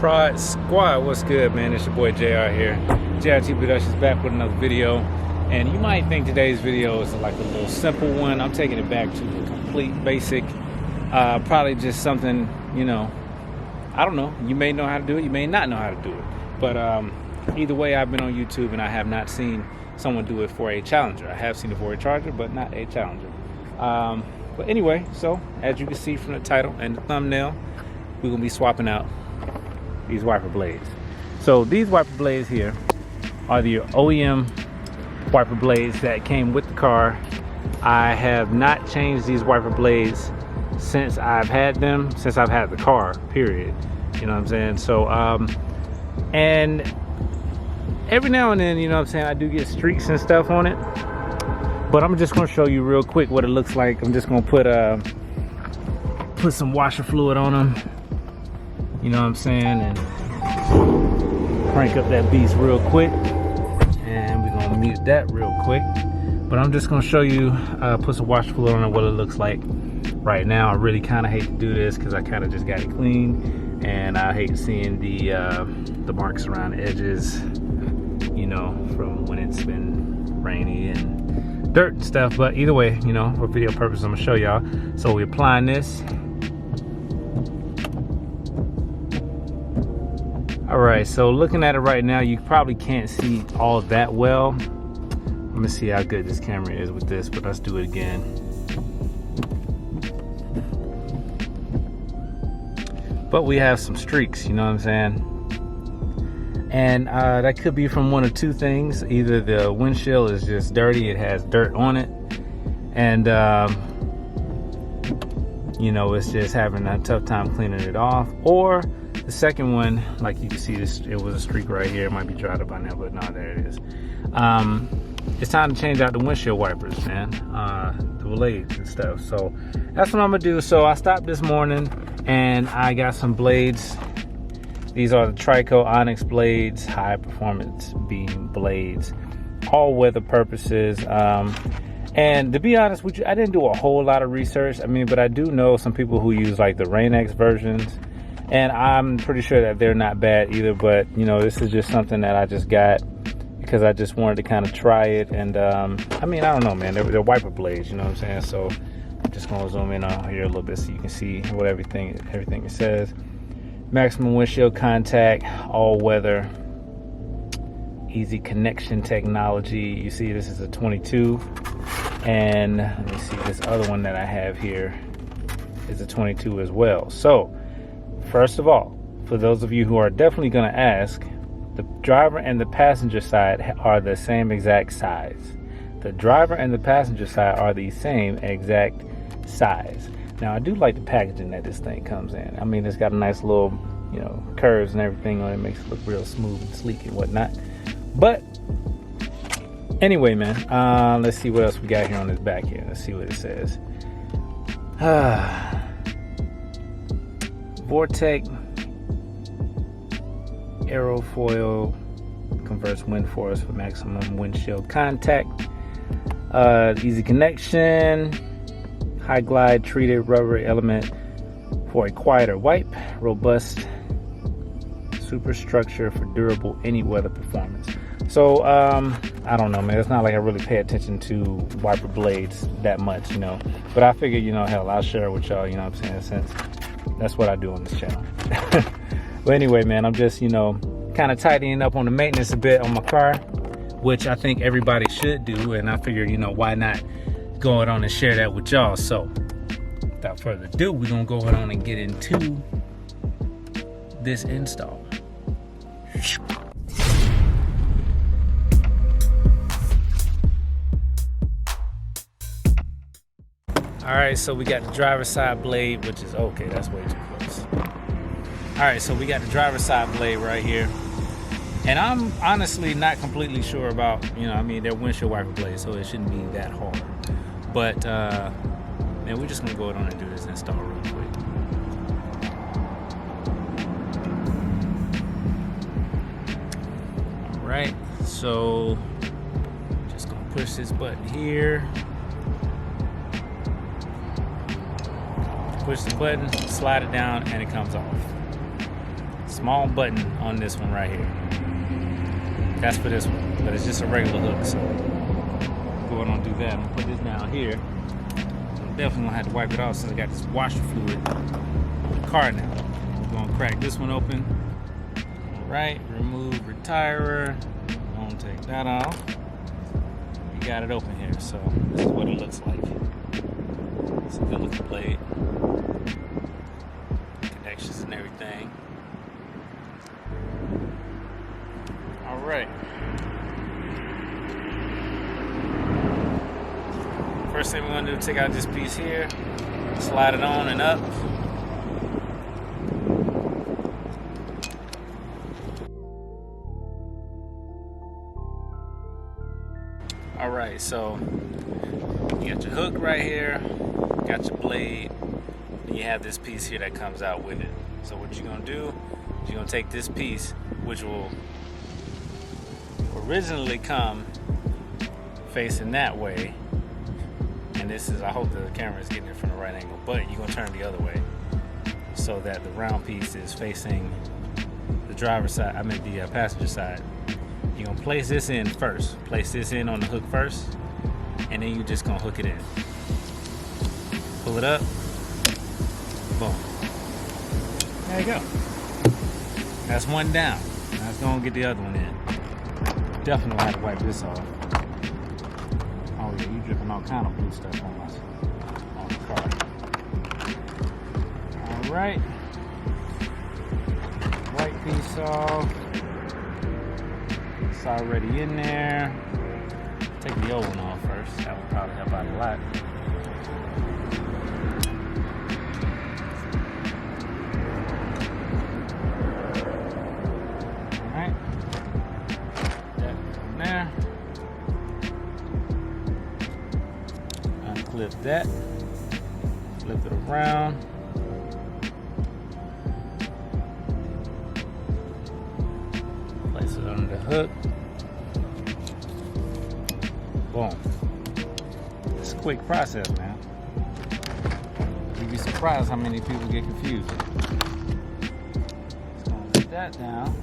Prod Squad, what's good, man? It's your boy JR here. JRTProductions back with another video. And you might think today's video is like a little simple one. I'm taking it back to the complete basic. Probably just something, you know, I don't know. You may know how to do it, you may not know how to do it. But either way, I've been on YouTube and I have not seen someone do it for a challenger. I have seen it for a charger, but not a challenger. But anyway, so as you can see from the title and the thumbnail, we're gonna be swapping out these wiper blades. So these wiper blades here are the OEM wiper blades that came with the car. I have not changed these wiper blades since I've had them, since I've had the car, period. You know what I'm saying? So and every now and then, you know what I'm saying, I do get streaks and stuff on it, but I'm just gonna show you real quick what it looks like. I'm just gonna put some washer fluid on them, you know what I'm saying, and crank up that beast real quick, and we're gonna mute that real quick. But I'm just gonna show you, put some washer fluid on it, what it looks like right now. I really kind of hate to do this because I kind of just got it clean, and I hate seeing the marks around the edges, you know, from when it's been rainy and dirt and stuff. But either way, you know, for video purposes, I'm gonna show y'all. So we're applying this. All right, so looking at it right now, you probably can't see all that well. Let me see how good this camera is with this, but let's do it again. But we have some streaks, you know what I'm saying? And that could be from one of two things. Either the windshield is just dirty, it has dirt on it, and you know, it's just having a tough time cleaning it off. Or the second one, like you can see, this, it was a streak right here. It might be dried up by now, but no, there it is. It's time to change out the windshield wipers, man, the blades and stuff. So that's what I'm gonna do. So I stopped this morning and I got some blades. These are the Trico Onyx blades, high performance beam blades, all weather purposes. And to be honest with you, I didn't do a whole lot of research. I mean, but I do know some people who use like the Rain-X versions, and I'm pretty sure that they're not bad either. But you know, this is just something that I just got because I just wanted to kind of try it. And I mean, I don't know, man, they're wiper blades, you know what I'm saying? So I'm just gonna zoom in on here a little bit so you can see what everything it says. Maximum windshield contact, all weather, easy connection technology. You see, this is a 22, and let me see, this other one that I have here is a 22 as well. So first of all, for those of you who are definitely going to ask, the driver and the passenger side are the same exact size. The driver and the passenger side are the same exact size. Now, I do like the packaging that this thing comes in. I mean, it's got a nice little, you know, curves and everything on it. Makes it look real smooth and sleek and whatnot. But anyway, man, let's see what else we got here on this back here. Let's see what it says. Vortex aerofoil converts wind force for maximum windshield contact. Easy connection. High glide treated rubber element for a quieter wipe. Robust superstructure for durable any weather performance. So I don't know, man, it's not like I really pay attention to wiper blades that much, you know, but I figured, you know, hell, I'll share it with y'all, you know what I'm saying, since that's what I do on this channel. But anyway, man, I'm just, you know, kind of tidying up on the maintenance a bit on my car, which I think everybody should do, and I figured, you know, why not go ahead on and share that with y'all. So without further ado, we're gonna go ahead on and get into this install. All right, so we got the driver's side blade, which is okay, that's way too close. All right, so we got the driver's side blade right here, and I'm honestly not completely sure about, you know, I mean, they're windshield wiper blades, so it shouldn't be that hard. But man, we're just gonna go ahead on and do this install real quick. All right, so just gonna push this button here. Push the button, slide it down, and it comes off. It's small button on this one right here. That's for this one, but it's just a regular hook. So go ahead and do that. I'm gonna put this down here. I'm definitely gonna have to wipe it off since I got this washer fluid on the car now. I'm gonna crack this one open. All right, remove retirer. I'm gonna take that off. You got it open here, so this is what it looks like. It's a good looking blade. Connections and everything. All right. First thing we're gonna do is take out this piece here, slide it on and up. All right, so you got your hook right here, got your blade, and you have this piece here that comes out with it. So what you're gonna do is you're gonna take this piece, which will originally come facing that way, and this is, I hope the camera is getting it from the right angle, but you're gonna turn the other way so that the round piece is facing the driver's side, I mean the passenger side. You're gonna place this in first. Place this in on the hook first, and then you're just gonna hook it in. Pull it up, boom. There you go. That's one down. Now let's go and get the other one in. Definitely have to wipe this off. Oh yeah, you dripping all kind of blue stuff on the car. All right. White piece off. It's already in there. Take the old one off first. That would probably help out a lot. Alright. That from there. Unclip that. Flip it around. Place it under the hook. Boom. It's a quick process, man. You'd be surprised how many people get confused. Just gonna put that down.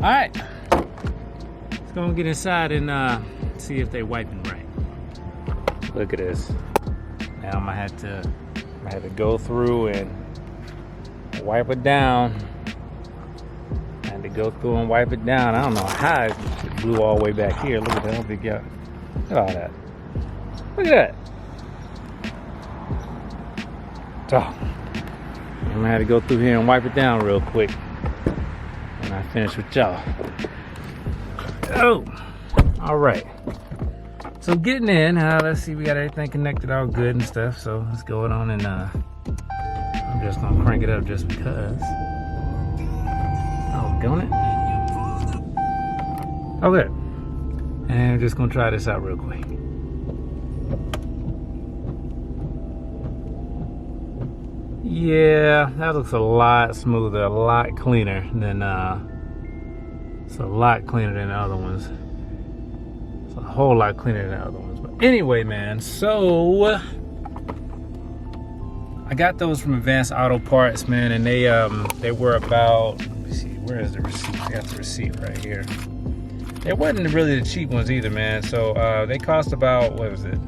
All right. Let's go and get inside and see if they wiping right. Look at this. Now I'm gonna have to go through and wipe it down. To go through and wipe it down. I don't know how it blew all the way back here. Look at that big guy. Look at all that. Look at that. So, I'm gonna have to go through here and wipe it down real quick when I finish with y'all. Oh, all right. So getting in, let's see, we got everything connected all good and stuff. So let's go on and I'm just gonna crank it up just because. Going it? Okay. And I'm just gonna try this out real quick. Yeah, that looks a lot smoother, a lot cleaner than it's a lot cleaner than the other ones. It's a whole lot cleaner than the other ones. But anyway, man, so I got those from Advanced Auto Parts, man, and they were about, where is the receipt? I got the receipt right here. It wasn't really the cheap ones either, man. So they cost about, what was it?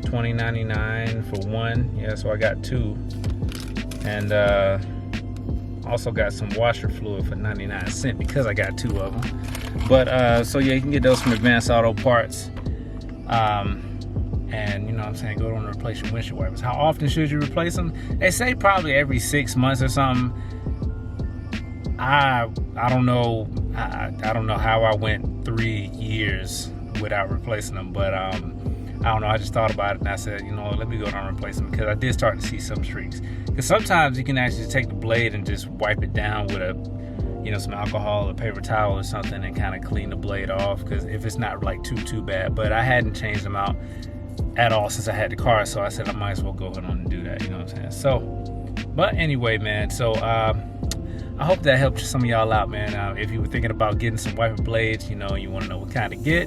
$20.99 for one. Yeah, so I got two. And also got some washer fluid for 99 cents because I got two of them. But so yeah, you can get those from Advanced Auto Parts. And you know what I'm saying, go on and replace your windshield wipers. How often should you replace them? They say probably every 6 months or something. I don't know. I don't know how I went 3 years without replacing them, but I don't know. I just thought about it and I said, you know, let me go down and replace them because I did start to see some streaks. Because sometimes you can actually take the blade and just wipe it down with a, you know, some alcohol or paper towel or something and kind of clean the blade off. Because if it's not like too bad, but I hadn't changed them out at all since I had the car, so I said I might as well go ahead and do that. You know what I'm saying? So, but anyway, man. So I hope that helped some of y'all out, man. If you were thinking about getting some wiper blades, you know, you want to know what kind to get.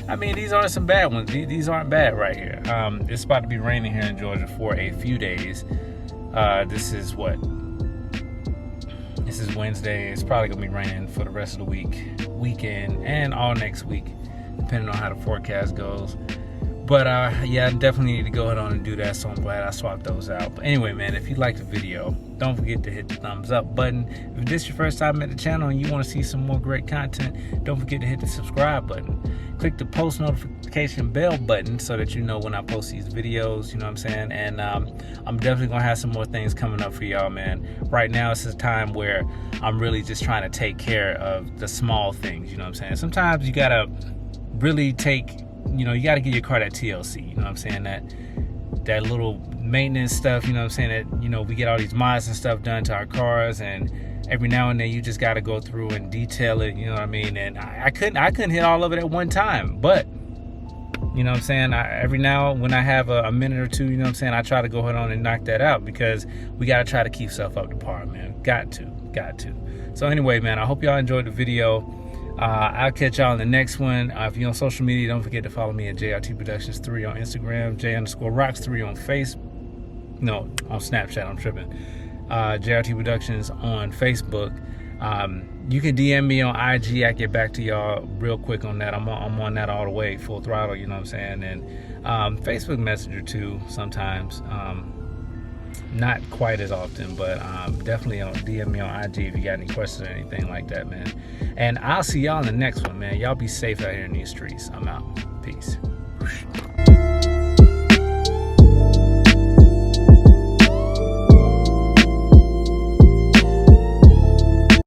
I mean, these aren't some bad ones. These aren't bad right here. It's about to be raining here in Georgia for a few days. This is what, This is Wednesday. It's probably gonna be raining for the rest of the weekend, and all next week, depending on how the forecast goes. But yeah, I definitely need to go ahead on and do that, so I'm glad I swapped those out. But anyway, man, if you liked the video, don't forget to hit the thumbs up button. If this is your first time at the channel and you want to see some more great content, don't forget to hit the subscribe button. Click the post notification bell button so that you know when I post these videos, you know what I'm saying? And I'm definitely gonna have some more things coming up for y'all, man. Right now, it's a time where I'm really just trying to take care of the small things, you know what I'm saying? Sometimes you gotta really take, you know, you got to give your car that TLC, you know what I'm saying, that little maintenance stuff, you know what I'm saying, that, you know, we get all these mods and stuff done to our cars, and every now and then you just got to go through and detail it, you know what I mean? And I couldn't hit all of it at one time, but you know what I'm saying, every now when I have a minute or two, you know what I'm saying, I try to go ahead on and knock that out, because we got to try to keep stuff up to par, man. Got to. So anyway, man, I hope y'all enjoyed the video. I'll catch y'all in the next one. If you're on social media, don't forget to follow me at JRTProductions3 on Instagram, J_Rox3 on on Snapchat, I'm tripping. JRT Productions on Facebook. You can DM me on IG. I get back to y'all real quick on that. I'm on that all the way, full throttle, you know what I'm saying? And Facebook Messenger too, sometimes. Not quite as often, but definitely DM me on IG if you got any questions or anything like that, man. And I'll see y'all in the next one, man. Y'all be safe out here in these streets. I'm out. Peace.